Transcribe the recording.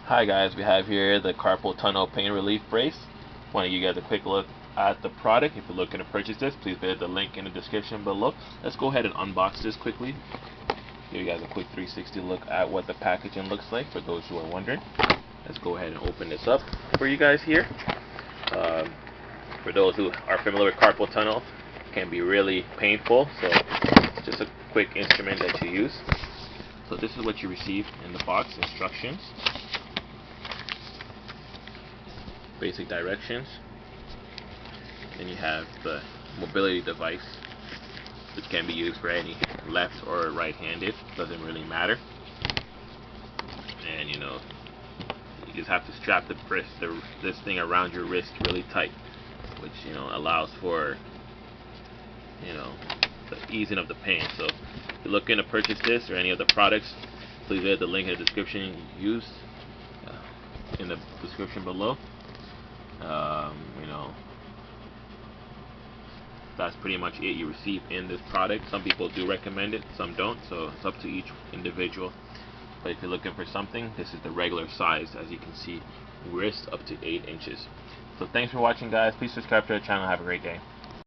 Hi guys, we have here the Carpal Tunnel Pain Relief Brace. Want to give you guys a quick look at the product. If you're looking to purchase this, please visit the link in the description below. Let's go ahead and unbox this quickly. Give you guys a quick 360 look at what the packaging looks like for those who are wondering. Let's go ahead and open this up for you guys here. For those who are familiar with carpal tunnel, it can be really painful, so it's just a quick instrument that you use. So this is what you receive in the box: instructions, basic directions, and you have the mobility device, which can be used for any left or right-handed, doesn't really matter. And you just have to strap this thing around your wrist really tight, which allows for the easing of the pain. So if you're looking to purchase this or any of the products, please visit the link in the description in the description below. That's pretty much it you receive in this product. Some people do recommend it, some don't, so it's up to each individual. But if you're looking for something, this is the regular size, as you can see, wrist up to 8 inches. So thanks for watching, guys. Please subscribe to our channel. Have a great day.